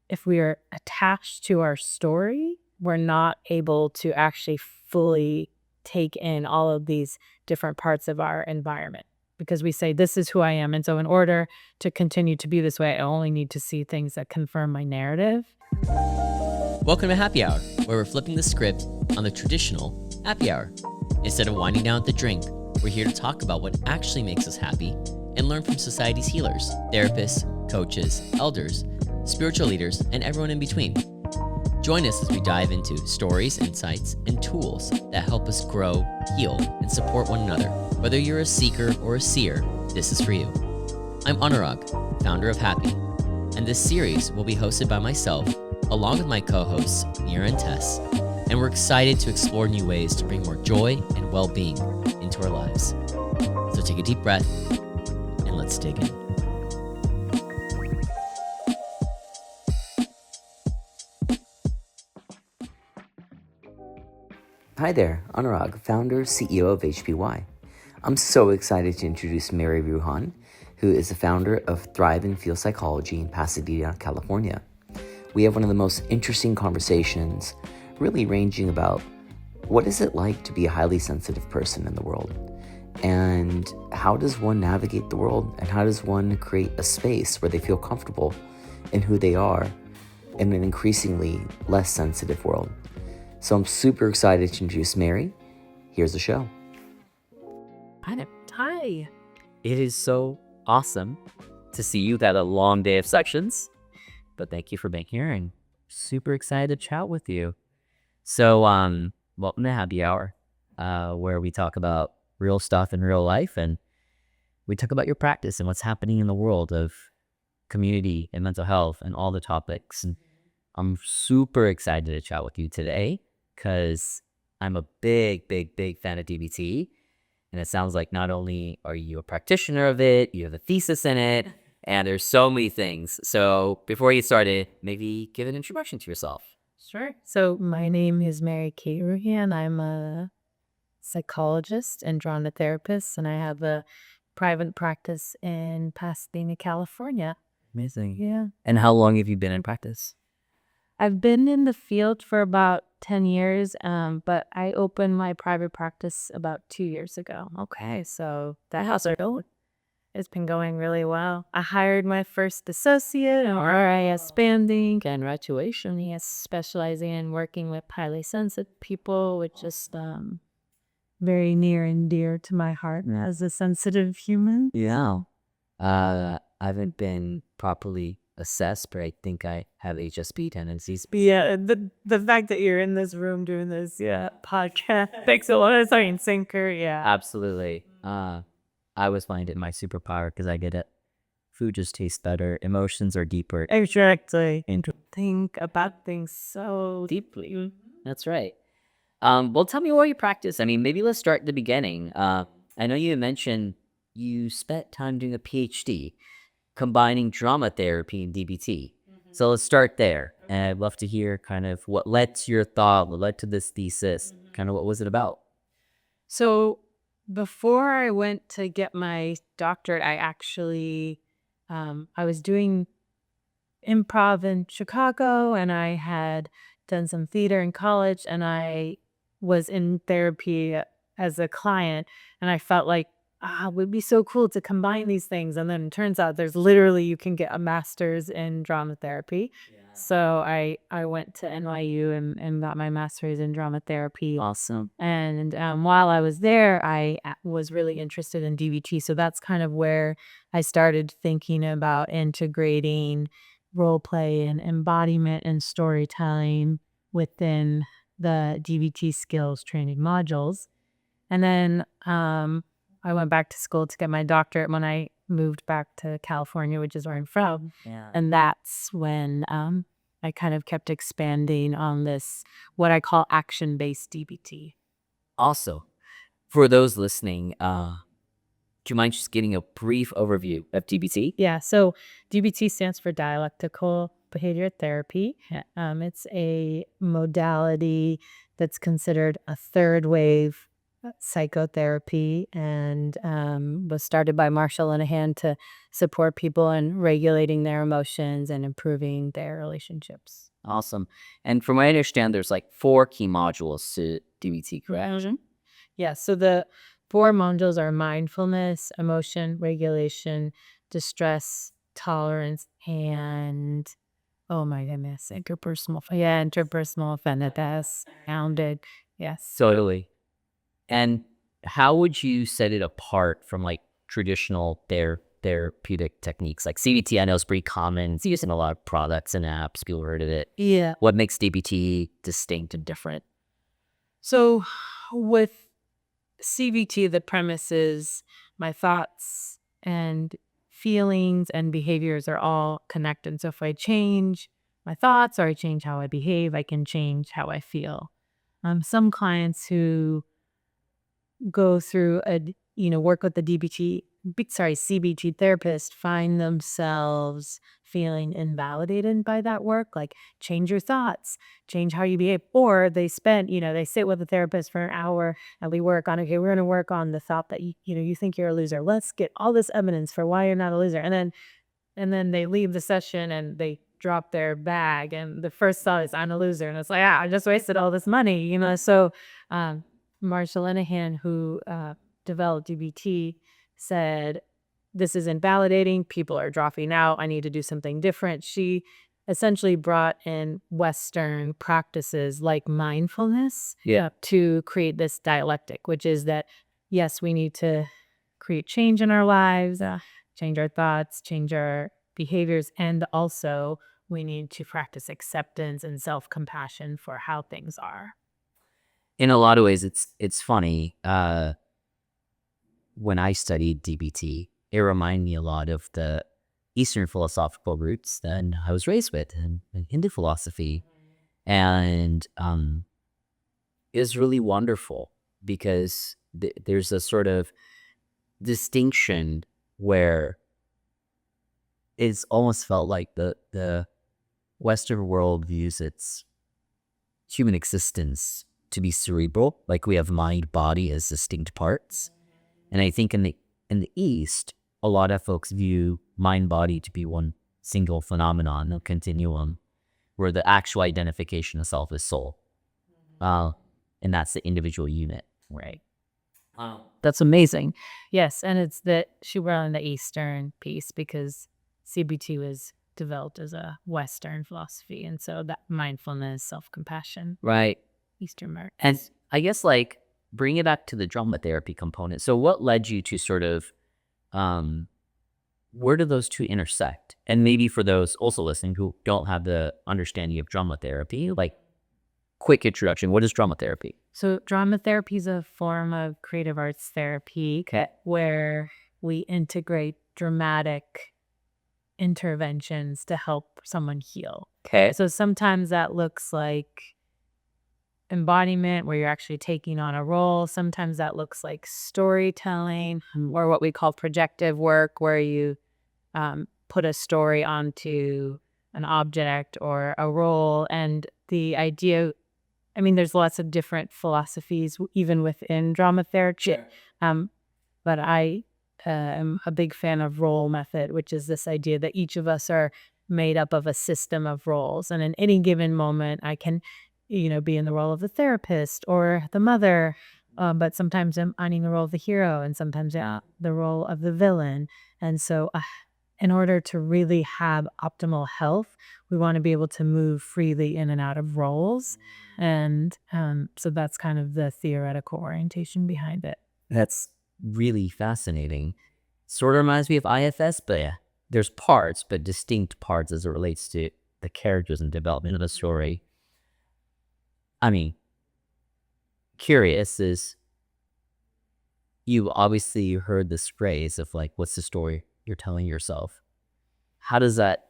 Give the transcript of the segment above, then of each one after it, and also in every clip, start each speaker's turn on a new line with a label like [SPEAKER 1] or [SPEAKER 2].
[SPEAKER 1] if we are attached to our story, we're not able to actually fully take in all of these different parts of our environment because we say, this is who I am. And so in order to continue to be this way, I only need to see things that confirm my narrative.
[SPEAKER 2] Welcome to Happy Hour, where we're flipping the script on the traditional happy hour. Instead of winding down with the drink, we're here to talk about what actually makes us happy and learn from society's healers, therapists, coaches, elders, spiritual leaders, and everyone in between. Join us as we dive into stories, insights, and tools that help us grow, heal, and support one another. Whether you're a seeker or a seer, this is for you. I'm Anurag, founder of Happy, and this series will be hosted by myself, along with my co-hosts, Mira and Tess, and we're excited to explore new ways to bring more joy and well-being into our lives. So take a deep breath, and let's dig in.
[SPEAKER 3] Hi there, Anurag, founder, CEO of HPY. I'm so excited to introduce Kate Roohan, who is the founder of Thrive and Feel Psychology in Pasadena, California. We have one of the most interesting conversations, really ranging about what is it like to be a highly sensitive person in the world, and how does one navigate the world, and how does one create a space where they feel comfortable in who they are in an increasingly less sensitive world. So I'm super excited to introduce Mary. Here's the show.
[SPEAKER 1] Hi.
[SPEAKER 2] It is so awesome to see you. That a long day of sections, but thank you for being here and super excited to chat with you. So, welcome to Happy Hour, where we talk about real stuff in real life, and we talk about your practice and what's happening in the world of community and mental health and all the topics. And I'm super excited to chat with you today because I'm a big fan of DBT. And it sounds like not only are you a practitioner of it, you have a thesis in it, and there's so many things. So before you started, maybe give an introduction to yourself.
[SPEAKER 1] Sure. So my name is Kate Roohan. I'm a psychologist and drama therapist, and I have a private practice in Pasadena, California.
[SPEAKER 2] Amazing.
[SPEAKER 1] Yeah.
[SPEAKER 2] And how long have you been in practice?
[SPEAKER 1] I've been in the field for about 10 years, but I opened my private practice about 2 years ago.
[SPEAKER 2] Okay.
[SPEAKER 1] So that how's it going? It's been going really well. I hired my first associate, or RIS banding.
[SPEAKER 2] Congratulations.
[SPEAKER 1] He is specializing in working with highly sensitive people, which is very near and dear to my heart as a sensitive human.
[SPEAKER 2] Yeah. I haven't been properly assessed, but I think I have HSP tendencies.
[SPEAKER 1] Yeah, the fact that you're in this room doing this podcast makes a lot of sense, Sinker. Yeah,
[SPEAKER 2] Absolutely. I always find it my superpower because I get it. Food just tastes better. Emotions are deeper.
[SPEAKER 1] exactly. And to think about things so deeply.
[SPEAKER 2] That's right. Well, tell me what you practice. I mean, maybe let's start at the beginning. I know you mentioned you spent time doing a PhD combining drama therapy and DBT. So let's start there. And I'd love to hear kind of what led to your thought, what led to this thesis, kind of what was it about?
[SPEAKER 1] So before I went to get my doctorate, I actually I was doing improv in Chicago, and I had done some theater in college, and I was in therapy as a client, and I felt like, it would be so cool to combine these things. And then it turns out there's literally, you can get a master's in drama therapy. So I went to NYU and got my master's in drama therapy.
[SPEAKER 2] Awesome.
[SPEAKER 1] And while I was there, I was really interested in DBT. So that's kind of where I started thinking about integrating role play and embodiment and storytelling within the DBT skills training modules. And then I went back to school to get my doctorate when I moved back to California, which is where I'm from.
[SPEAKER 2] Yeah.
[SPEAKER 1] And that's when I kind of kept expanding on this, what I call action-based DBT.
[SPEAKER 2] Also, for those listening, do you mind just getting a brief overview of DBT?
[SPEAKER 1] Yeah, so DBT stands for dialectical behavior therapy. It's a modality that's considered a third wave psychotherapy and was started by Marshall Linehan to support people in regulating their emotions and improving their relationships.
[SPEAKER 4] Awesome. And from what I understand, there's like 4 key modules to DBT, correct?
[SPEAKER 1] Yeah, so the 4 modules are mindfulness, emotion regulation, distress, tolerance, and oh my goodness, interpersonal awareness, grounded. Yes.
[SPEAKER 4] Totally. And how would you set it apart from like traditional therapeutic techniques? Like CBT, I know is pretty common. It's used in a lot of products and apps. People heard of it.
[SPEAKER 1] Yeah.
[SPEAKER 4] What makes DBT distinct and different?
[SPEAKER 1] So with CBT, the premise is my thoughts and feelings and behaviors are all connected. So if I change my thoughts or I change how I behave, I can change how I feel. Some clients who go through work with the CBT therapist find themselves feeling invalidated by that work, like change your thoughts, change how you behave. Or they sit with the therapist for an hour and we work on, okay, we're going to work on the thought that, you think you're a loser. Let's get all this evidence for why you're not a loser. And then they leave the session and they drop their bag and the first thought is I'm a loser. And it's like, I just wasted all this money, So Marshall Linehan, who developed DBT, said, this is invalidating. People are dropping out. I need to do something different. She essentially brought in Western practices like mindfulness to create this dialectic, which is that, yes, we need to create change in our lives, change our thoughts, change our behaviors, and also we need to practice acceptance and self-compassion for how things are.
[SPEAKER 4] In a lot of ways, it's funny. When I studied DBT, it reminded me a lot of the Eastern philosophical roots that I was raised with in Hindu philosophy. And it's really wonderful because there's a sort of distinction where it's almost felt like the Western world views its human existence to be cerebral, like we have mind, body as distinct parts. And I think in the East, a lot of folks view mind, body to be one single phenomenon, a continuum, where the actual identification of self is soul. And that's the individual unit.
[SPEAKER 1] Right. That's amazing. Yes, and it's that she brought in the Eastern piece because CBT was developed as a Western philosophy, and so that mindfulness, self-compassion,
[SPEAKER 4] right,
[SPEAKER 1] Eastern marks.
[SPEAKER 4] And I guess like bring it back to the drama therapy component. So what led you to sort of, where do those two intersect? And maybe for those also listening who don't have the understanding of drama therapy, like quick introduction, what is drama therapy?
[SPEAKER 1] So drama therapy is a form of creative arts therapy where we integrate dramatic interventions to help someone heal.
[SPEAKER 4] Okay.
[SPEAKER 1] So sometimes that looks like embodiment where you're actually taking on a role. Sometimes that looks like storytelling or what we call projective work where you put a story onto an object or a role. And the idea, there's lots of different philosophies even within drama therapy. But I am a big fan of role method, which is this idea that each of us are made up of a system of roles. And in any given moment, I can, be in the role of the therapist or the mother. But sometimes I'm in the role of the hero and sometimes the role of the villain. And so in order to really have optimal health, we want to be able to move freely in and out of roles. And so that's kind of the theoretical orientation behind it.
[SPEAKER 4] That's really fascinating. Sort of reminds me of IFS, but there's parts, but distinct parts as it relates to the characters and development of the story. Curious is, you obviously heard this phrase of like, what's the story you're telling yourself? How does that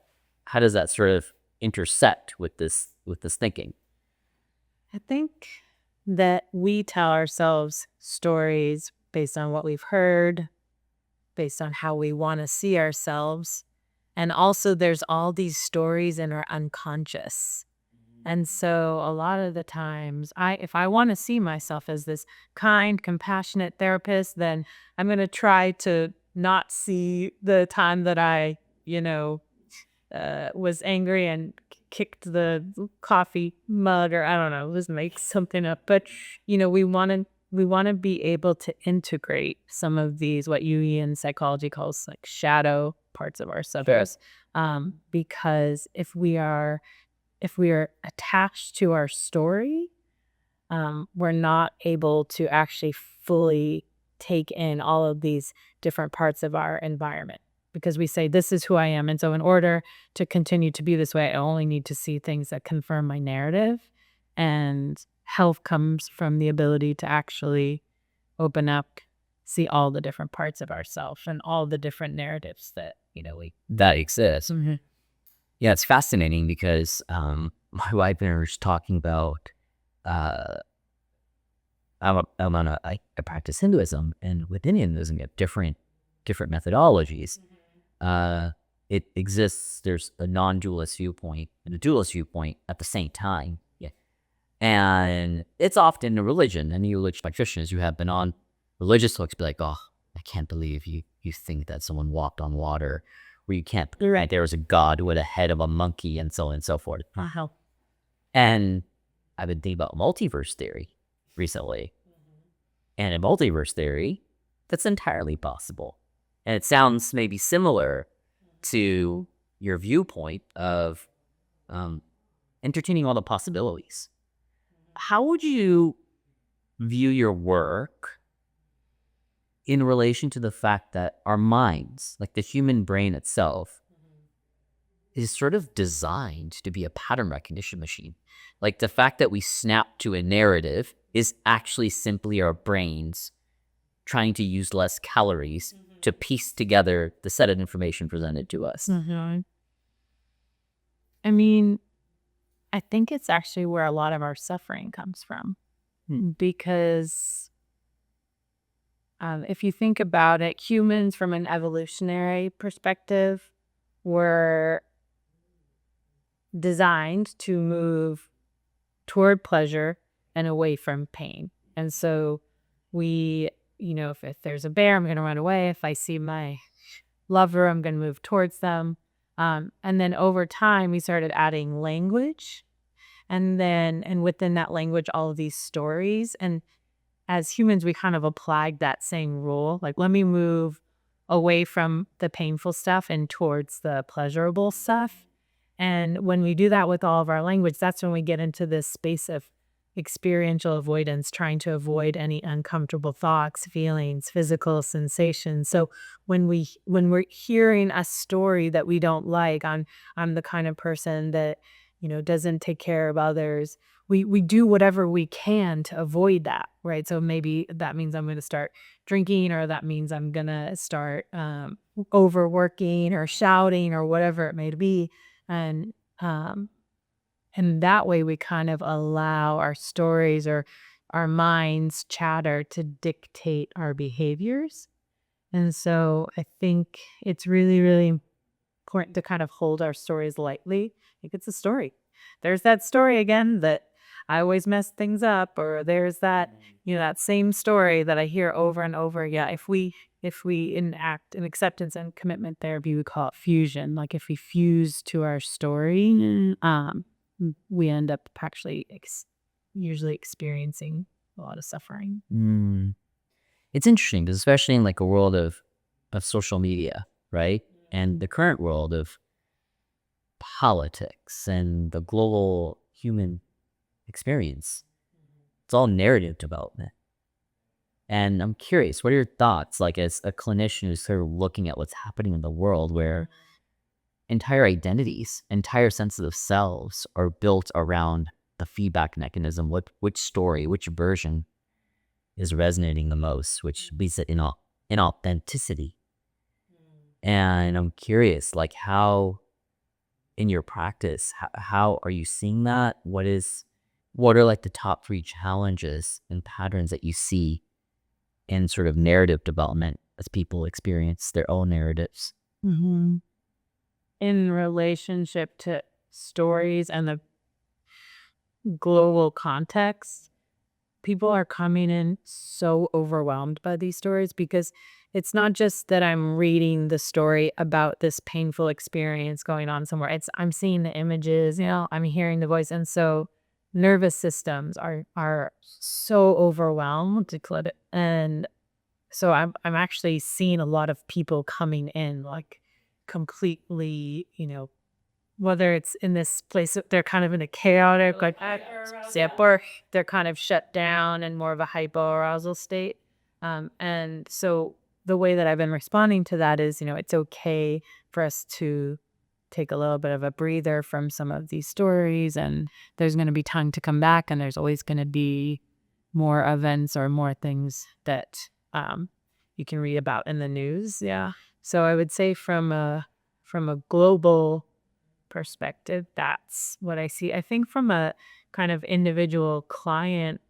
[SPEAKER 4] sort of intersect with this thinking?
[SPEAKER 1] I think that we tell ourselves stories based on what we've heard, based on how we want to see ourselves. And also there's all these stories in our unconscious. And so a lot of the times if I want to see myself as this kind, compassionate therapist, then I'm going to try to not see the time that I, was angry and kicked the coffee mug, or I don't know, just make something up. But we want to be able to integrate some of these, what Jungian psychology calls like shadow parts of ourselves, because if we are attached to our story, we're not able to actually fully take in all of these different parts of our environment, because we say, this is who I am. And so in order to continue to be this way, I only need to see things that confirm my narrative. And health comes from the ability to actually open up, see all the different parts of ourselves and all the different narratives that,
[SPEAKER 4] that exists.
[SPEAKER 1] Mhm.
[SPEAKER 4] Yeah, it's fascinating because my wife and I were just talking about. Uh, I practice Hinduism, and within Hinduism, you have different methodologies. It exists. There's a non-dualist viewpoint and a dualist viewpoint at the same time. Yeah, and it's often a religion. And religious practitioners you have been on, religious folks be like, "Oh, I can't believe you think that someone walked on water, or you can't believe there was a god with a head of a monkey, and so on and so forth."
[SPEAKER 1] Uh-huh.
[SPEAKER 4] And I've been thinking about multiverse theory recently. And in multiverse theory, that's entirely possible. And it sounds maybe similar to your viewpoint of entertaining all the possibilities. How would you view your work in relation to the fact that our minds, like the human brain itself, is sort of designed to be a pattern recognition machine? Like the fact that we snap to a narrative is actually simply our brains trying to use less calories to piece together the set of information presented to us.
[SPEAKER 1] I mean, I think it's actually where a lot of our suffering comes from. Because if you think about it, humans from an evolutionary perspective were designed to move toward pleasure and away from pain. And so we, if there's a bear, I'm going to run away. If I see my lover, I'm going to move towards them. And then over time, we started adding language. And within that language, all of these stories. And as humans, we kind of applied that same rule. Like, let me move away from the painful stuff and towards the pleasurable stuff. And when we do that with all of our language, that's when we get into this space of experiential avoidance, trying to avoid any uncomfortable thoughts, feelings, physical sensations. So when we're hearing a story that we don't like, I'm the kind of person that, doesn't take care of others. We do whatever we can to avoid that, right? So maybe that means I'm going to start drinking, or that means I'm going to start overworking or shouting or whatever it may be. And that way we kind of allow our stories or our minds chatter to dictate our behaviors. And so I think it's really, really important to kind of hold our stories lightly. Like, it's a story. There's that story again that I always mess things up, or there's that, that same story that I hear over and over. Yeah, if we enact an acceptance and commitment therapy, we call it fusion. Like, if we fuse to our story, we end up actually usually experiencing a lot of suffering.
[SPEAKER 4] It's interesting because especially in like a world of social media, right? And the current world of politics and the global human experience, it's all narrative development. And I'm curious, what are your thoughts, like as a clinician who's sort of looking at what's happening in the world where entire identities, entire senses of selves are built around the feedback mechanism, which story, which version is resonating the most, which leads to inauthenticity. And I'm curious, like how in your practice, how are you seeing that? What are like the top 3 challenges and patterns that you see in sort of narrative development as people experience their own narratives?
[SPEAKER 1] In relationship to stories and global context, people are coming in so overwhelmed by these stories because it's not just that I'm reading the story about this painful experience going on somewhere. I'm seeing the images, I'm hearing the voice. And so nervous systems are so overwhelmed. And so I'm actually seeing a lot of people coming in like completely, whether it's in this place, they're kind of in a chaotic, like, zip, or they're kind of shut down and more of a hypoarousal state. And so the way that I've been responding to that is, it's okay for us to take a little bit of a breather from some of these stories, and there's going to be time to come back, and there's always going to be more events or more things that you can read about in the news. Yeah. So I would say from a global perspective, that's what I see. I think from a kind of individual client,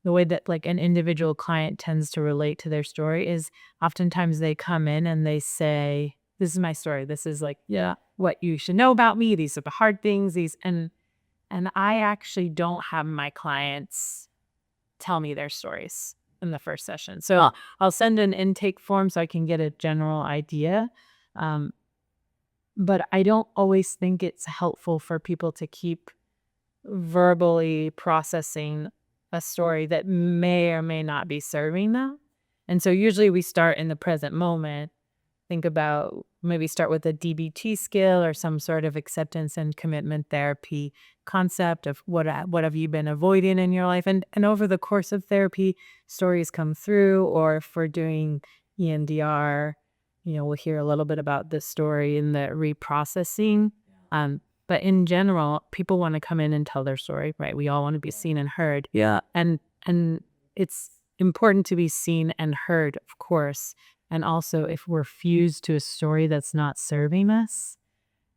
[SPEAKER 1] the way that like an individual client tends to relate to their story is oftentimes they come in and they say, "This is my story. This is like, yeah, what you should know about me. These are the hard things, these." And I actually don't have my clients tell me their stories in the first session. So I'll send an intake form so I can get a general idea. Um, but I don't always think it's helpful for people to keep verbally processing a story that may or may not be serving them. And so usually we start in the present moment, think about maybe start with a DBT skill or some sort of acceptance and commitment therapy concept of what have you been avoiding in your life. And over the course of therapy, stories come through, or if we're doing EMDR, we'll hear a little bit about the story in the reprocessing. But in general, people want to come in and tell their story, right? We all want to be seen and heard.
[SPEAKER 4] Yeah.
[SPEAKER 1] And it's important to be seen and heard, of course. And also, if we're fused to a story that's not serving us,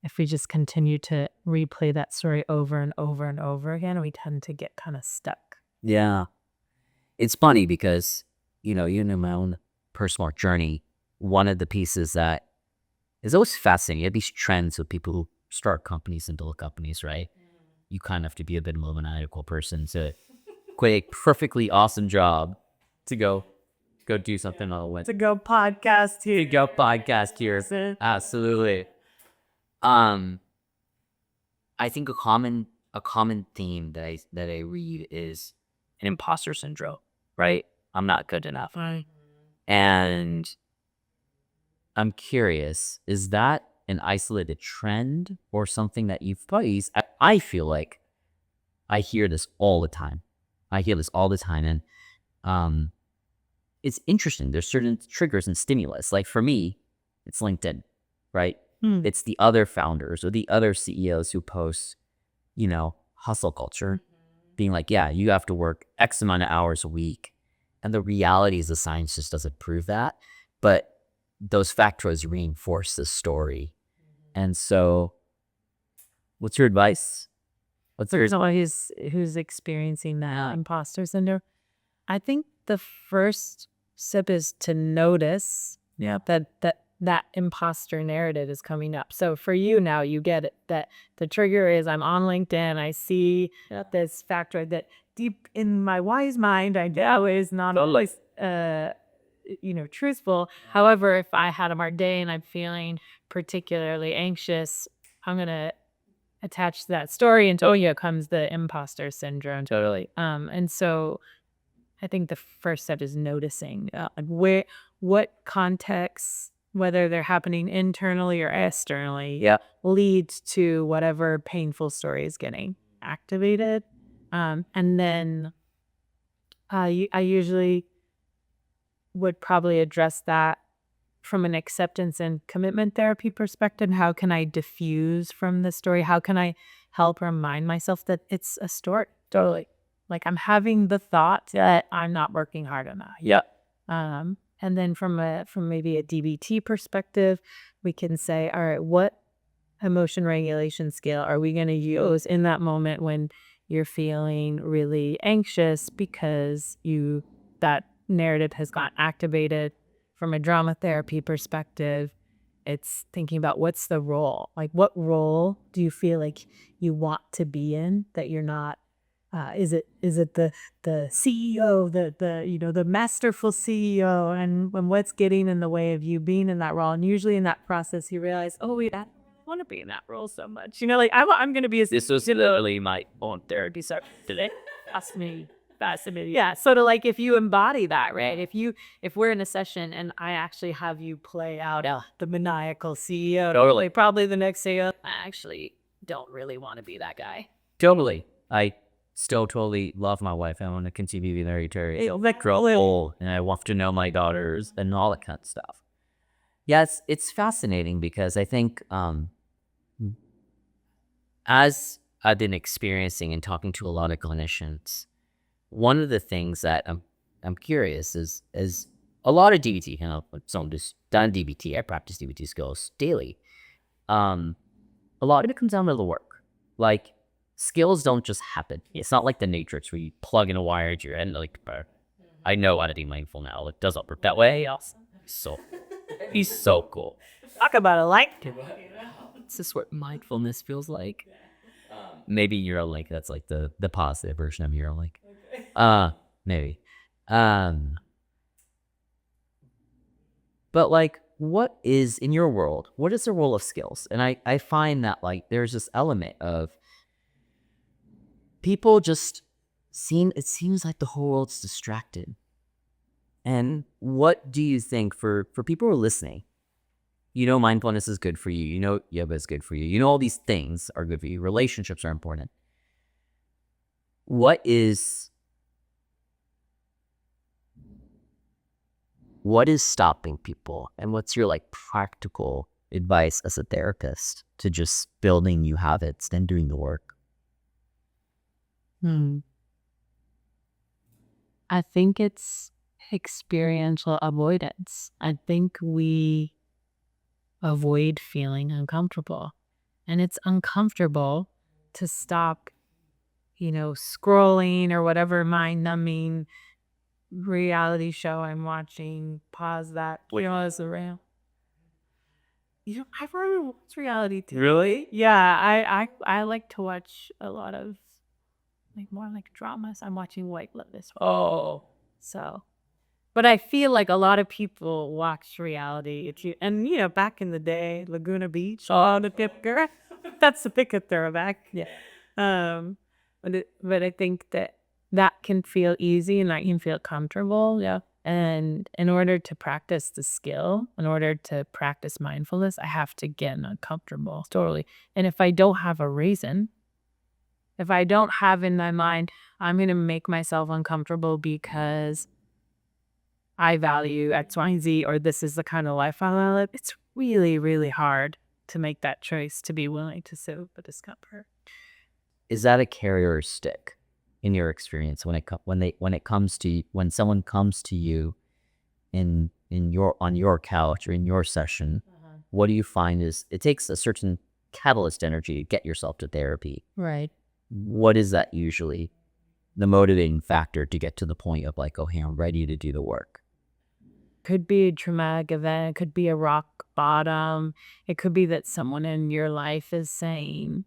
[SPEAKER 1] if we just continue to replay that story over and over and over again, we tend to get kind of stuck.
[SPEAKER 4] Yeah. It's funny because, in my own personal journey, one of the pieces that is always fascinating, you have these trends of people who start companies and build companies, right? You kind of have to be a bit of a maniacal person to quit a perfectly awesome job to go do something on the web.
[SPEAKER 1] To go podcast here.
[SPEAKER 4] To go podcast here. Absolutely. I think a common theme that I read is an imposter syndrome, right? I'm not good enough.
[SPEAKER 1] Right.
[SPEAKER 4] And I'm curious, is that an isolated trend or something that you've faced? I feel like I hear this all the time. And it's interesting. There's certain triggers and stimulus. Like for me, it's LinkedIn, right? It's the other founders or the other CEOs who post, hustle culture, being like, yeah, you have to work X amount of hours a week. And the reality is the science just doesn't prove that. But those factors reinforce the story. And so what's your advice?
[SPEAKER 1] For someone who's experiencing that imposter syndrome, I think the first step is to notice that imposter narrative is coming up. So for you now, you get it, that the trigger is I'm on LinkedIn, I see this factor that deep in my wise mind, I know is not always truthful. However, if I had a hard day and I'm feeling particularly anxious, I'm going to attach to that story, and here comes the imposter syndrome.
[SPEAKER 4] Totally.
[SPEAKER 1] And so I think the first step is noticing what contexts, whether they're happening internally or externally, leads to whatever painful story is getting activated. And then I usually would probably address that from an acceptance and commitment therapy perspective. How can I diffuse from the story? How can I help remind myself that it's a story? Totally. Like I'm having the thought that I'm not working hard enough.
[SPEAKER 4] Yeah.
[SPEAKER 1] And then from maybe a DBT perspective, we can say, all right, what emotion regulation scale are we going to use in that moment when you're feeling really anxious because that narrative has gotten activated? From a drama therapy perspective, It's thinking about what's the role? Like, what role do you feel like you want to be in that you're not? Is it the CEO, the masterful CEO, and what's getting in the way of you being in that role? And usually in that process, you realize, oh wait, I don't want to be in that role so much. Like I'm going to be a.
[SPEAKER 4] This was literally my own therapy session today.
[SPEAKER 1] Fascinating. Yeah. So to like, if you embody that, right? If we're in a session and I actually have you play out the maniacal CEO,
[SPEAKER 4] Totally.
[SPEAKER 1] probably the next CEO, I actually don't really want to be that guy.
[SPEAKER 4] Totally. I still totally love my wife. I want to continue being married to her. And I want to know my daughters and all that kind of stuff. Yes, it's fascinating because I think as I've been experiencing and talking to a lot of clinicians, one of the things that I'm curious is a lot of DBT. When someone just done DBT, I practice DBT skills daily. A lot of it comes down to the work. Like, skills don't just happen. It's not like the Matrix where you plug in a wire into your head. Like, I know how to be mindful now. It doesn't work that way. He's so cool.
[SPEAKER 1] Talk about a like.
[SPEAKER 4] This is what mindfulness feels like. Maybe Neuralink, that's like the positive version of Neuralink. Maybe. But like, what is, in your world, what is the role of skills? And I find that like there's this element of people just it seems like the whole world's distracted. And what do you think for people who are listening? Mindfulness is good for you. Yoga is good for you. All these things are good for you. Relationships are important. What is stopping people? And what's your like practical advice as a therapist to just building new habits and doing the work?
[SPEAKER 1] I think it's experiential avoidance. I think we avoid feeling uncomfortable. And it's uncomfortable to stop, scrolling or whatever mind-numbing reality show I'm watching. Pause that. As the rail. I've already watched reality too.
[SPEAKER 4] Really?
[SPEAKER 1] Yeah, I like to watch a lot of more like dramas. I'm watching White Lotus.
[SPEAKER 4] Oh.
[SPEAKER 1] So, but I feel like a lot of people watch reality. Back in the day, Laguna Beach, the picker. That's the pick up throwback. Yeah. But I think that can feel easy and that can feel comfortable. Yeah. And in order to practice the skill, in order to practice mindfulness, I have to get uncomfortable. Totally. And if I don't have a reason, if I don't have in my mind, I'm going to make myself uncomfortable because I value X, Y, and Z, or this is the kind of life I live, it's really, really hard to make that choice, to be willing to sit with the discomfort.
[SPEAKER 4] Is that a carrier stick in your experience when someone comes to you on your couch or in your session? What do you find is it takes a certain catalyst energy to get yourself to therapy?
[SPEAKER 1] Right.
[SPEAKER 4] What is that usually the motivating factor to get to the point of like, oh, hey, I'm ready to do the work?
[SPEAKER 1] Could be a traumatic event. It could be a rock bottom. It could be that someone in your life is saying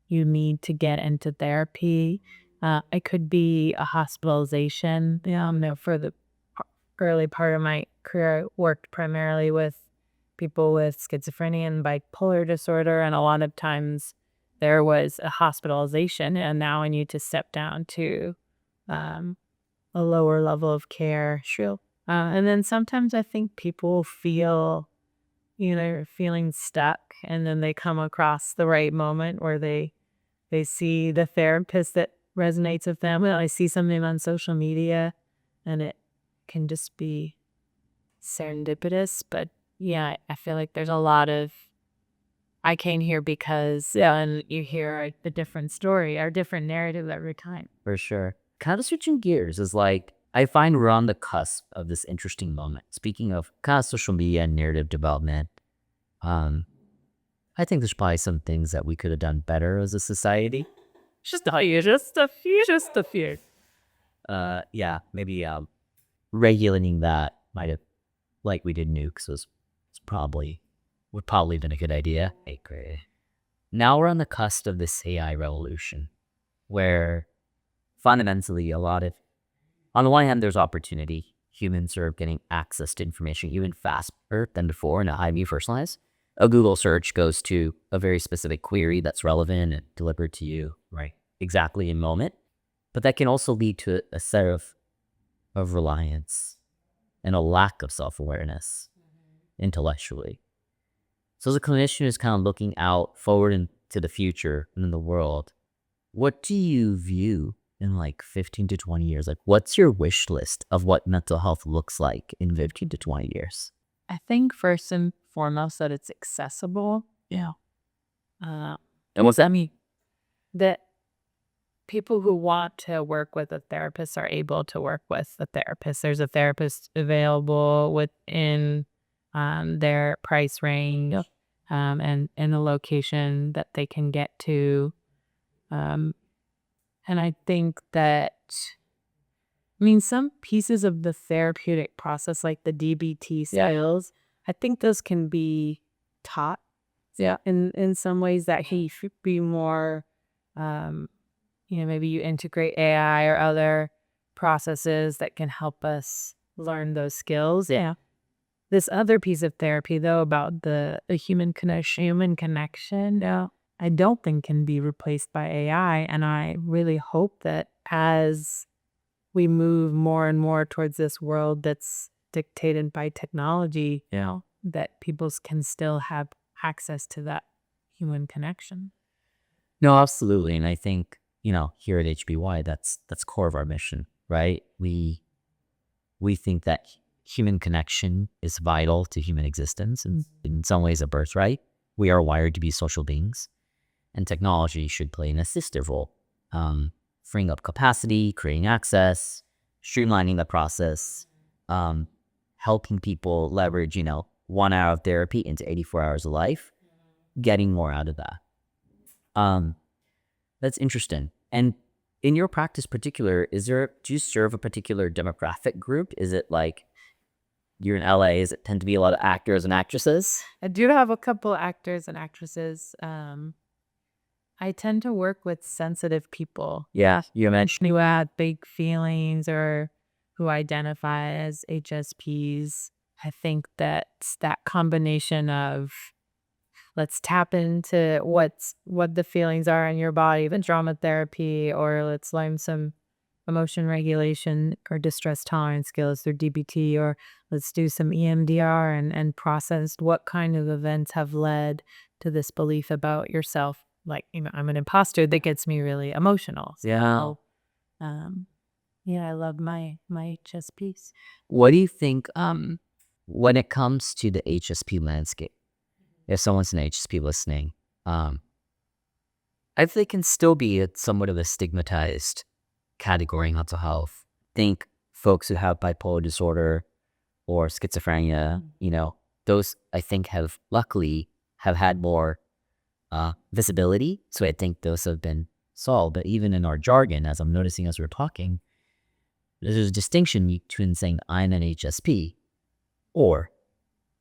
[SPEAKER 1] you need to get into therapy. It could be a hospitalization. For the early part of my career, I worked primarily with people with schizophrenia and bipolar disorder, and a lot of times there was a hospitalization, and now I need to step down to a lower level of care. And then sometimes I think people feel, feeling stuck, and then they come across the right moment where they see the therapist that resonates with them. I see something on social media, and it can just be serendipitous. But yeah, I feel like there's a lot of, I came here because, and you hear a different story or different narrative every time.
[SPEAKER 4] For sure. Kind of switching gears is like, I find we're on the cusp of this interesting moment. Speaking of kind of social media and narrative development, I think there's probably some things that we could have done better as a society.
[SPEAKER 1] Just a few.
[SPEAKER 4] Yeah, maybe regulating that might have, like we did nukes, was probably would probably been a good idea. Okay, great. Now we're on the cusp of this AI revolution where fundamentally on the one hand, there's opportunity. Humans are getting access to information even faster than before and highly personalized. A Google search goes to a very specific query that's relevant and delivered to you right exactly in moment. But that can also lead to a set of reliance and a lack of self-awareness intellectually. So as a clinician who's kind of looking out forward into the future and in the world, what do you view in like 15 to 20 years? Like, what's your wish list of what mental health looks like in 15 to 20 years?
[SPEAKER 1] I think first and foremost that it's accessible.
[SPEAKER 4] Yeah.
[SPEAKER 1] Uh,
[SPEAKER 4] And what's that mean?
[SPEAKER 1] that people who want to work with a therapist are able to work with a therapist. There's a therapist available within their price range, and in a location that they can get to. Um, and I think that, some pieces of the therapeutic process, like the DBT skills, I think those can be taught.
[SPEAKER 4] Yeah.
[SPEAKER 1] In some ways that he should be more, maybe you integrate AI or other processes that can help us learn those skills.
[SPEAKER 4] Yeah.
[SPEAKER 1] This other piece of therapy, though, about the human connection, I don't think can be replaced by AI. And I really hope that as we move more and more towards this world that's dictated by technology,
[SPEAKER 4] Yeah.
[SPEAKER 1] that people can still have access to that human connection.
[SPEAKER 4] No, absolutely. And I think, here at HBY, that's core of our mission, right? We think that human connection is vital to human existence and in some ways a birthright. We are wired to be social beings, and technology should play an assistive role, freeing up capacity, creating access, streamlining the process, helping people leverage, 1 hour of therapy into 84 hours of life, getting more out of that. That's interesting. And in your practice particular, do you serve a particular demographic group? Is it like you're in LA? Is it tend to be a lot of actors and actresses?
[SPEAKER 1] I do have a couple actors and actresses. I tend to work with sensitive people.
[SPEAKER 4] Yeah, you mentioned.
[SPEAKER 1] Who have big feelings or who identify as HSPs. I think that's that combination of let's tap into what the feelings are in your body, the drama therapy, or let's learn some emotion regulation or distress tolerance skills through DBT, or let's do some EMDR and process what kind of events have led to this belief about yourself. Like, I'm an imposter that gets me really emotional.
[SPEAKER 4] Yeah.
[SPEAKER 1] I love my HSPs.
[SPEAKER 4] What do you think when it comes to the HSP landscape? If someone's an HSP listening, I think they can still be somewhat of a stigmatized category in mental health. Think folks who have bipolar disorder or schizophrenia, those I think luckily have had more visibility. So I think those have been solved. But even in our jargon, as I'm noticing as we're talking, there's a distinction between saying I'm an HSP or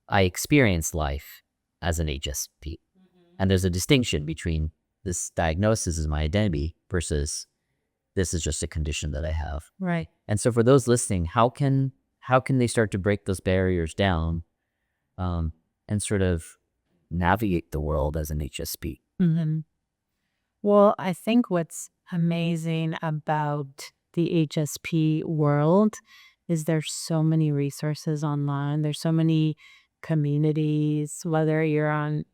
[SPEAKER 4] I experienced life as an HSP. And there's a distinction between this diagnosis is my identity versus this is just a condition that I have.
[SPEAKER 1] Right.
[SPEAKER 4] And so for those listening, how can they start to break those barriers down and sort of navigate the world as an HSP?
[SPEAKER 1] Mm-hmm. Well, I think what's amazing about the HSP world is there's so many resources online. There's so many communities, whether you're on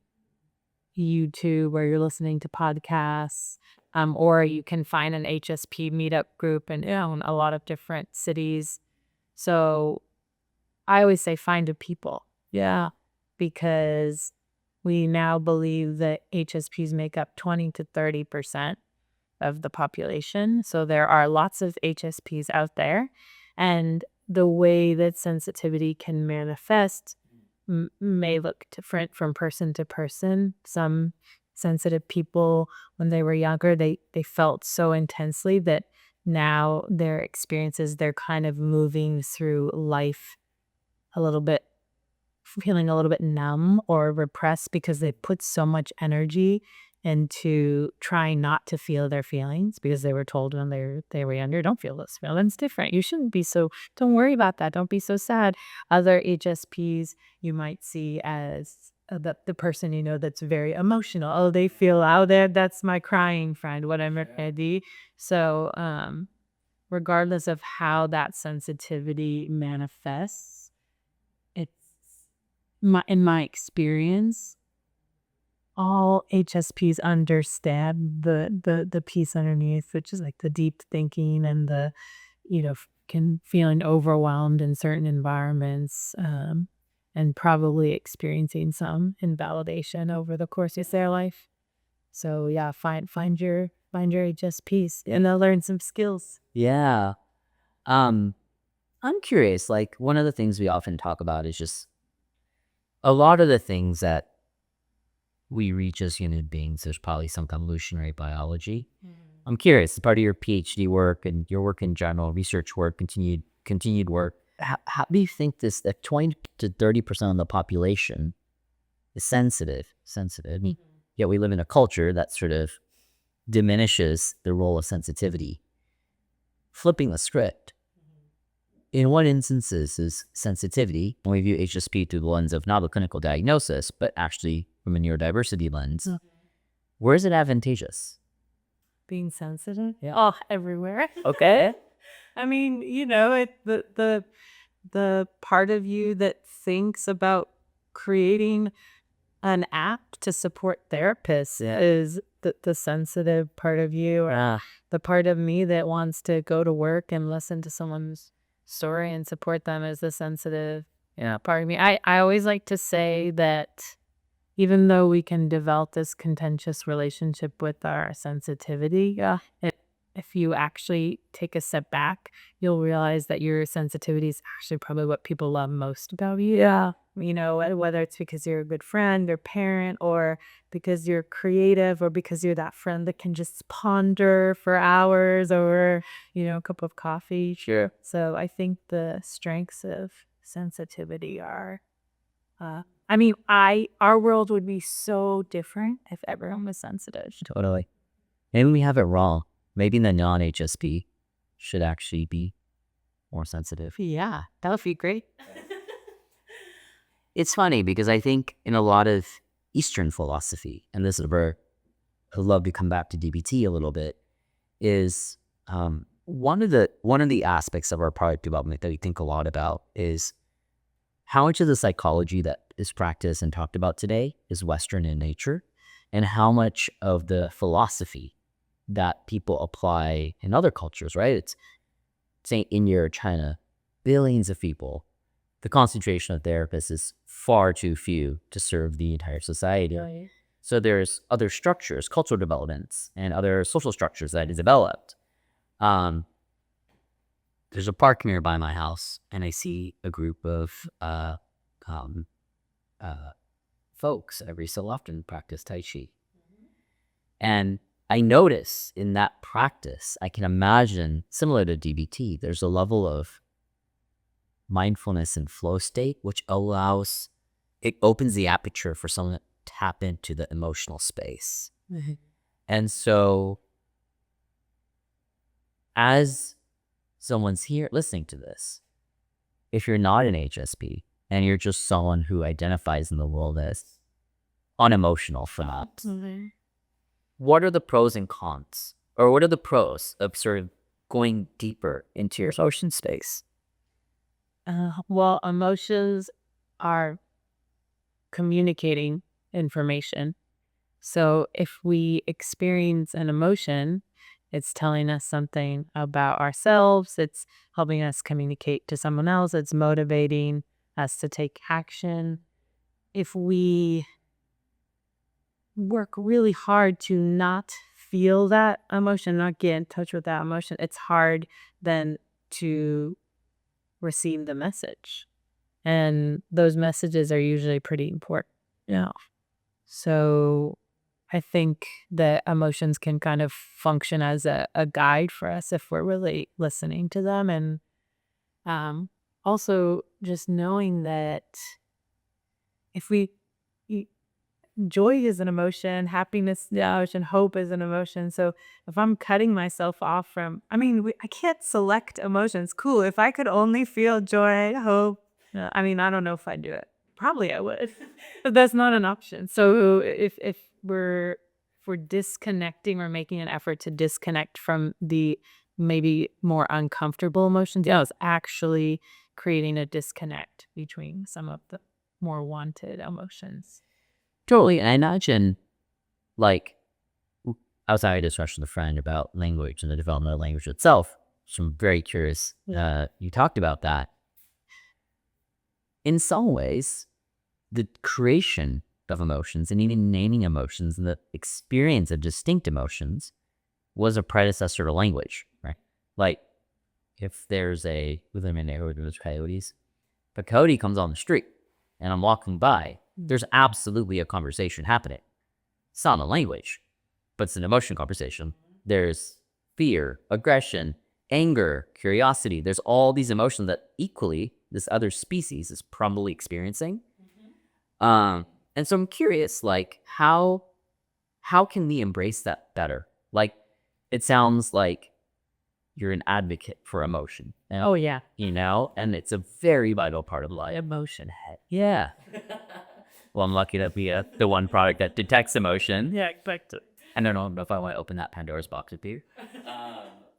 [SPEAKER 1] YouTube or you're listening to podcasts, or you can find an HSP meetup group in a lot of different cities. So I always say find a people.
[SPEAKER 4] Yeah.
[SPEAKER 1] Because we now believe that HSPs make up 20 to 30% of the population. So there are lots of HSPs out there. And the way that sensitivity can manifest may look different from person to person. Some sensitive people, when they were younger, they felt so intensely that now their experiences, they're kind of moving through life a little bit feeling a little bit numb or repressed because they put so much energy into trying not to feel their feelings because they were told when they were younger, don't feel those feelings. Different. You shouldn't be so. Don't worry about that. Don't be so sad. Other HSPs you might see as the person that's very emotional. Oh, they feel out there. That's my crying friend. What I'm ready. So regardless of how that sensitivity manifests, it's in my experience, all HSPs understand the piece underneath, which is like the deep thinking and the can feeling overwhelmed in certain environments, and probably experiencing some invalidation over the course of their life. So yeah, find your HSPs and they'll learn some skills.
[SPEAKER 4] Yeah. I'm curious, like one of the things we often talk about is just a lot of the things that we reach as human beings, there's probably some evolutionary biology. I'm curious, as part of your PhD work and your work in general, research work, continued work, how do you think this, that 20 to 30% of the population is sensitive, yet we live in a culture that sort of diminishes the role of sensitivity? Flipping the script, in what instances is sensitivity, when we view HSP through the lens of not a clinical diagnosis, but actually from a neurodiversity lens, where is it advantageous?
[SPEAKER 1] Being sensitive?
[SPEAKER 4] Yeah.
[SPEAKER 1] Oh, everywhere.
[SPEAKER 4] Okay.
[SPEAKER 1] I mean, the part of you that thinks about creating an app to support therapists is the sensitive part of you, or the part of me that wants to go to work and listen to someone's story and support them is the sensitive part of me. I always like to say that even though we can develop this contentious relationship with our sensitivity, if you actually take a step back, you'll realize that your sensitivity is actually probably what people love most about you. Yeah. Whether it's because you're a good friend or parent, or because you're creative, or because you're that friend that can just ponder for hours over, a cup of coffee.
[SPEAKER 4] Sure.
[SPEAKER 1] So I think the strengths of sensitivity are, our world would be so different if everyone was sensitive.
[SPEAKER 4] Totally. Maybe we have it wrong. Maybe the non-HSP should actually be more sensitive.
[SPEAKER 1] Yeah, that would be great.
[SPEAKER 4] It's funny because I think in a lot of Eastern philosophy, and this is where I'd love to come back to DBT a little bit, is one of the aspects of our product development that we think a lot about is how much of the psychology that is practiced and talked about today is Western in nature, and how much of the philosophy that people apply in other cultures, right? It's say India or China, billions of people. The concentration of therapists is far too few to serve the entire society.
[SPEAKER 1] Right.
[SPEAKER 4] So there's other structures, cultural developments, and other social structures that is developed. There's a park nearby my house, and I see a group of folks every so often practice Tai Chi. And I notice in that practice, I can imagine, similar to DBT, there's a level of mindfulness and flow state, which it opens the aperture for someone to tap into the emotional space.
[SPEAKER 1] Mm-hmm.
[SPEAKER 4] And so as someone's here listening to this, if you're not an HSP and you're just someone who identifies in the world as unemotional, perhaps, what are the pros and cons? Or what are the pros of sort of going deeper into your emotion space?
[SPEAKER 1] Well, emotions are communicating information. So if we experience an emotion, it's telling us something about ourselves. It's helping us communicate to someone else. It's motivating us to take action. If we work really hard to not feel that emotion, not get in touch with that emotion, it's hard then to receive the message. And those messages are usually pretty important. Yeah. So I think that emotions can kind of function as a guide for us if we're really listening to them. And also just knowing that if we joy is an emotion, happiness, yeah, emotion, hope is an emotion. So if I'm cutting myself off from, I can't select emotions. Cool. If I could only feel joy, hope, I don't know if I'd do it. Probably I would, but that's not an option. So if we're disconnecting or making an effort to disconnect from the maybe more uncomfortable emotions, yeah, it's actually creating a disconnect between some of the more wanted emotions.
[SPEAKER 4] Totally. And I imagine, like, I was having a discussion with a friend about language and the development of language itself. So I'm very curious. You talked about that. In some ways, the creation of emotions and even naming emotions and the experience of distinct emotions was a predecessor to language, right? Like, if there's we live in a neighborhood with coyotes, if a coyote comes on the street and I'm walking by, there's absolutely a conversation happening. It's not a language, but it's an emotion conversation. There's fear, aggression, anger, curiosity. There's all these emotions that equally this other species is probably experiencing. And so I'm curious, like, how can we embrace that better? Like, it sounds like you're an advocate for emotion.
[SPEAKER 1] Oh, yeah.
[SPEAKER 4] And it's a very vital part of life.
[SPEAKER 1] Emotion.
[SPEAKER 4] Yeah. Well, I'm lucky to be the one product that detects emotion.
[SPEAKER 1] Yeah, expect it.
[SPEAKER 4] I don't know if I want to open that Pandora's box with you.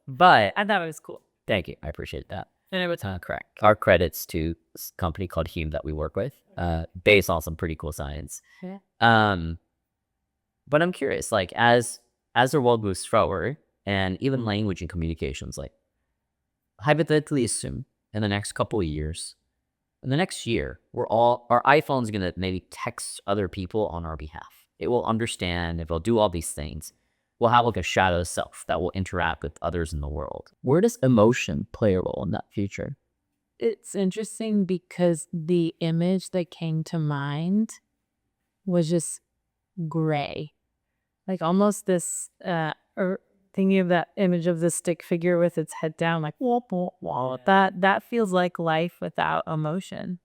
[SPEAKER 4] But
[SPEAKER 1] I thought it was cool.
[SPEAKER 4] thank you. I appreciate that.
[SPEAKER 1] And it was
[SPEAKER 4] Correct. Our credits to a company called Hume that we work with, based on some pretty cool science.
[SPEAKER 1] Yeah.
[SPEAKER 4] But I'm curious, like, as the world moves forward, and even language and communications, like, hypothetically assume in the next couple of years, in the next year, our iPhone's gonna maybe text other people on our behalf. It will understand, it will do all these things. We'll have like a shadow self that will interact with others in the world. Where does emotion play a role in that future?
[SPEAKER 1] It's interesting because the image that came to mind was just gray. Like almost this, or thinking of that image of the stick figure with its head down, like, wah, wah, wah. That feels like life without emotion.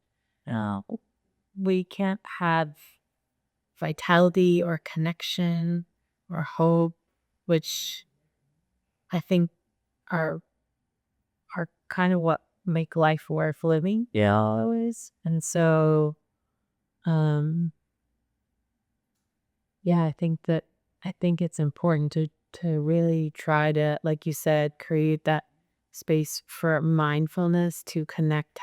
[SPEAKER 1] We can't have vitality or connection or hope, which I think are kind of what make life worth living.
[SPEAKER 4] Yeah.
[SPEAKER 1] Always. And so, yeah, I think it's important to really try to, like you said, create that space for mindfulness to connect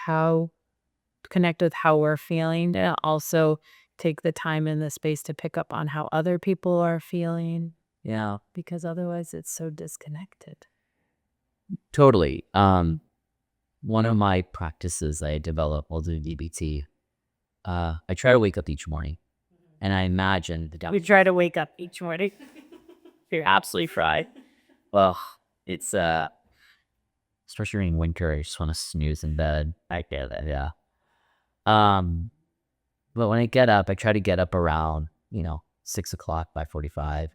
[SPEAKER 1] with how we're feeling, and also take the time and the space to pick up on how other people are feeling,
[SPEAKER 4] Yeah.
[SPEAKER 1] because otherwise it's so disconnected.
[SPEAKER 4] Totally. One of my practices I develop while doing DBT, I try to wake up each morning, and I imagine
[SPEAKER 1] We try to wake up each morning. You're absolutely fried.
[SPEAKER 4] well, it's especially during winter, I just want to snooze in bed. I get it, yeah. But when I get up, I try to get up around 6 o'clock, 5:45,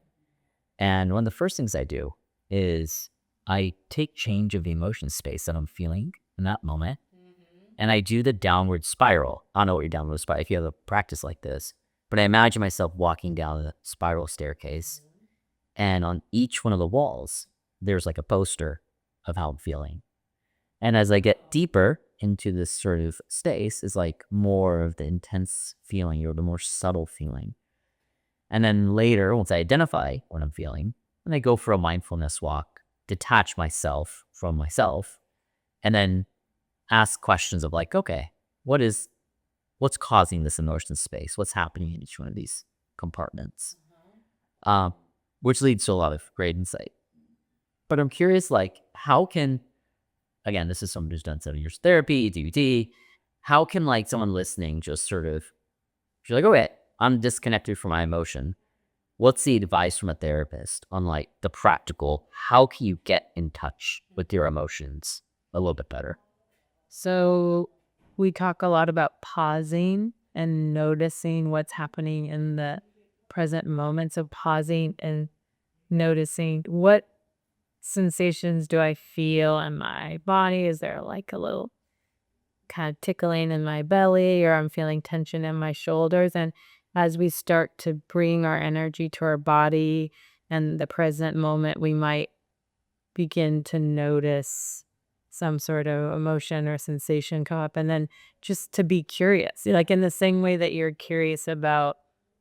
[SPEAKER 4] and one of the first things I do is I take change of the emotion space that I'm feeling in that moment, and I do the downward spiral. I don't know what your downward spiral, if you have a practice like this, but I imagine myself walking down the spiral staircase, and on each one of the walls, there's like a poster of how I'm feeling. And as I get deeper into this sort of space, is like more of the intense feeling or the more subtle feeling. And then later, once I identify what I'm feeling, then I go for a mindfulness walk, detach myself from myself, and then ask questions of like, okay, what's causing this emotion space? What's happening in each one of these compartments? Which leads to a lot of great insight. But I'm curious, like, how can, again, this is someone who's done 7 years of therapy, DBT, how can like someone listening just sort of, you're like, okay, I'm disconnected from my emotion. What's the advice from a therapist on like the practical, how can you get in touch with your emotions a little bit better?
[SPEAKER 1] So we talk a lot about pausing and noticing what's happening in the present moment. So pausing and noticing what sensations do I feel in my body? Is there like a little kind of tickling in my belly, or I'm feeling tension in my shoulders. And as we start to bring our energy to our body and the present moment, we might begin to notice some sort of emotion or sensation come up. And then just to be curious, like in the same way that you're curious about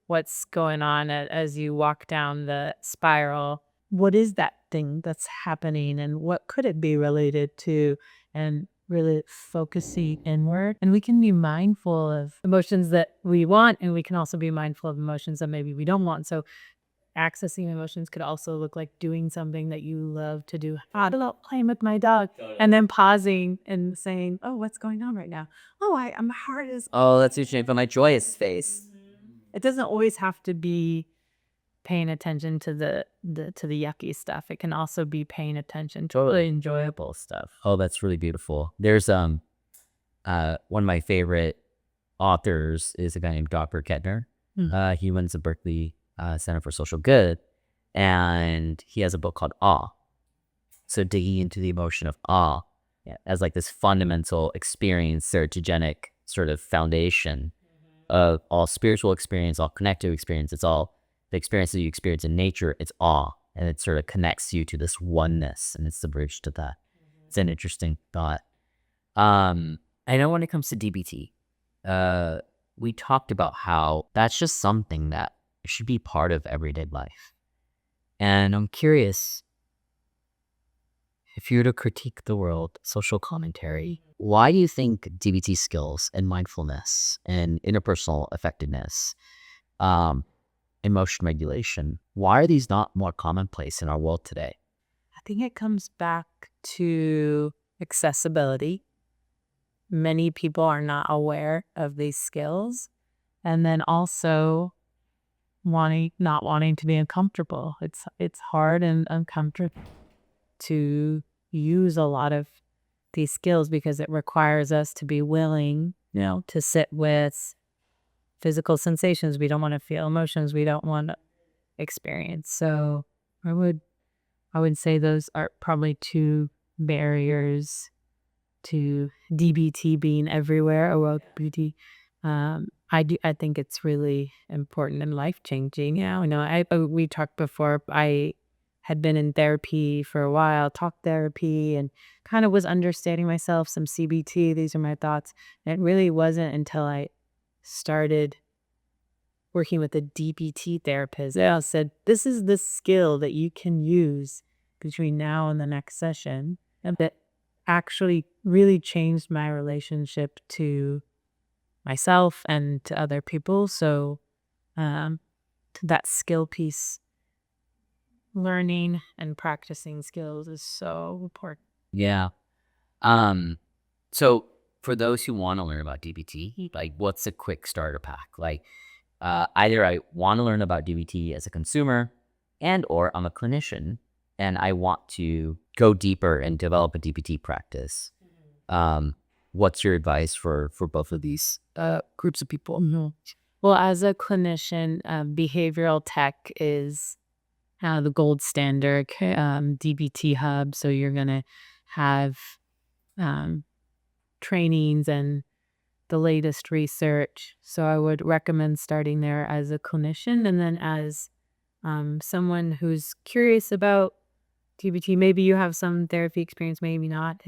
[SPEAKER 1] what's going on as you walk down the spiral, what is that thing that's happening and what could it be related to? And really focusing inward. And we can be mindful of emotions that we want, and we can also be mindful of emotions that maybe we don't want. So accessing emotions could also look like doing something that you love to do. I love playing with my dog. And then pausing and saying, oh, what's going on right now? Oh, my heart is.
[SPEAKER 4] Oh, that's usually from my joyous face.
[SPEAKER 1] It doesn't always have to be paying attention to the yucky stuff. It can also be paying attention to the enjoyable stuff.
[SPEAKER 4] Oh, that's really beautiful. There's one of my favorite authors is a guy named Dr. Kettner. He runs the Berkeley Center for Social Good, and he has a book called Awe. So digging into the emotion of awe as like this fundamental experience, serotogenic sort of foundation of all spiritual experience, all connective experience. It's all the experience that you experience in nature. It's awe, and it sort of connects you to this oneness, and it's the bridge to that. It's an interesting thought. I know when it comes to DBT, we talked about how that's just something that should be part of everyday life. And I'm curious, if you were to critique the world, social commentary, why do you think DBT skills and mindfulness and interpersonal effectiveness, emotion regulation, why are these not more commonplace in our world today?
[SPEAKER 1] I think it comes back to accessibility. Many people are not aware of these skills. And then also not wanting to be uncomfortable. It's hard and uncomfortable to use a lot of these skills because it requires us to be willing, to sit with physical sensations we don't want to feel, emotions we don't want to experience. So I would say those are probably two barriers to DBT being everywhere, or DBT. I think it's really important and life-changing. We talked before, I had been in therapy for a while, talk therapy, and kind of was understanding myself, some CBT, these are my thoughts. And it really wasn't until I started working with a DBT therapist that said, this is the skill that you can use between now and the next session. And that actually really changed my relationship to myself and to other people. So that skill piece, learning and practicing skills is so important.
[SPEAKER 4] Yeah. So for those who want to learn about DBT, like what's a quick starter pack? Like either I want to learn about DBT as a consumer and or I'm a clinician and I want to go deeper and develop a DBT practice. What's your advice for both of these groups of people?
[SPEAKER 1] Well, as a clinician, behavioral tech is the gold standard DBT hub. So you're going to have trainings and the latest research. So I would recommend starting there as a clinician. And then as someone who's curious about DBT, maybe you have some therapy experience, maybe not,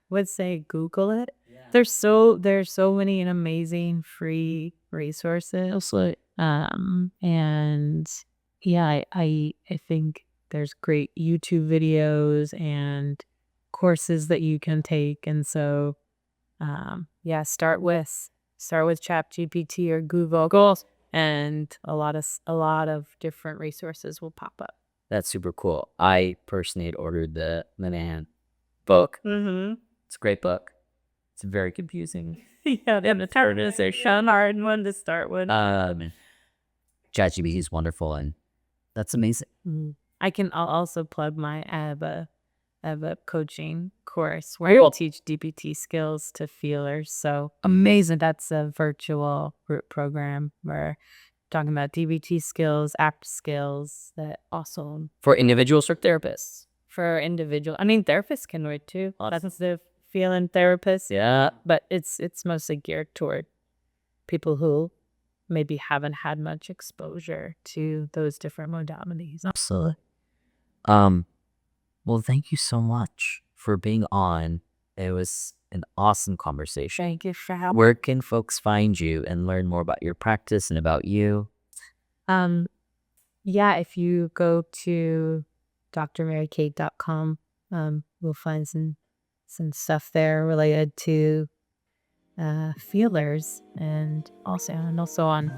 [SPEAKER 1] would say Google it. Yeah. There's so many amazing free resources. And yeah, I think there's great YouTube videos and courses that you can take. And so start with ChatGPT or Google, and a lot of different resources will pop up.
[SPEAKER 4] That's super cool. I personally had ordered the Linehan book. It's a great book. It's very confusing.
[SPEAKER 1] Yeah, and the terms are hard one to start with.
[SPEAKER 4] ChatGPT is wonderful, and that's amazing.
[SPEAKER 1] I'll also plug I have a coaching course where I will teach DBT skills to feelers. So amazing. That's a virtual group program where talking about DBT skills, act skills, that also
[SPEAKER 4] for individuals or therapists.
[SPEAKER 1] For individual, therapists can read too. That's the feeling therapist.
[SPEAKER 4] Yeah.
[SPEAKER 1] But it's mostly geared toward people who maybe haven't had much exposure to those different modalities.
[SPEAKER 4] Absolutely. Well, thank you so much for being on. It was an awesome conversation.
[SPEAKER 1] Thank you for having.
[SPEAKER 4] Where can folks find you and learn more about your practice and about you?
[SPEAKER 1] Yeah, if you go to drmarykate.com, we'll find some stuff there related to feelers, and also on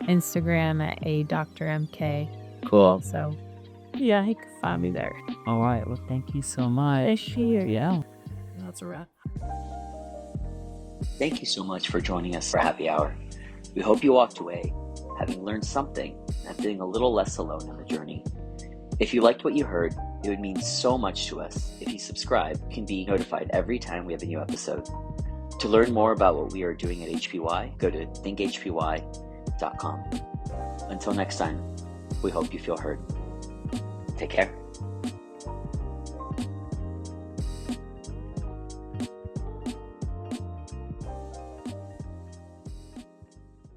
[SPEAKER 1] Instagram at a.drmk.
[SPEAKER 4] Cool.
[SPEAKER 1] So yeah, you can find me there.
[SPEAKER 4] All right. Well, thank you so much.
[SPEAKER 1] Thank you.
[SPEAKER 4] Yeah.
[SPEAKER 1] That's a wrap.
[SPEAKER 3] Thank you so much for joining us for Happy Hour. We hope you walked away having learned something and feeling a little less alone in the journey. If you liked what you heard, it would mean so much to us if you subscribe. You can be notified every time we have a new episode. To learn more about what we are doing at HPY, go to thinkhpy.com. Until next time, we hope you feel heard. Take care.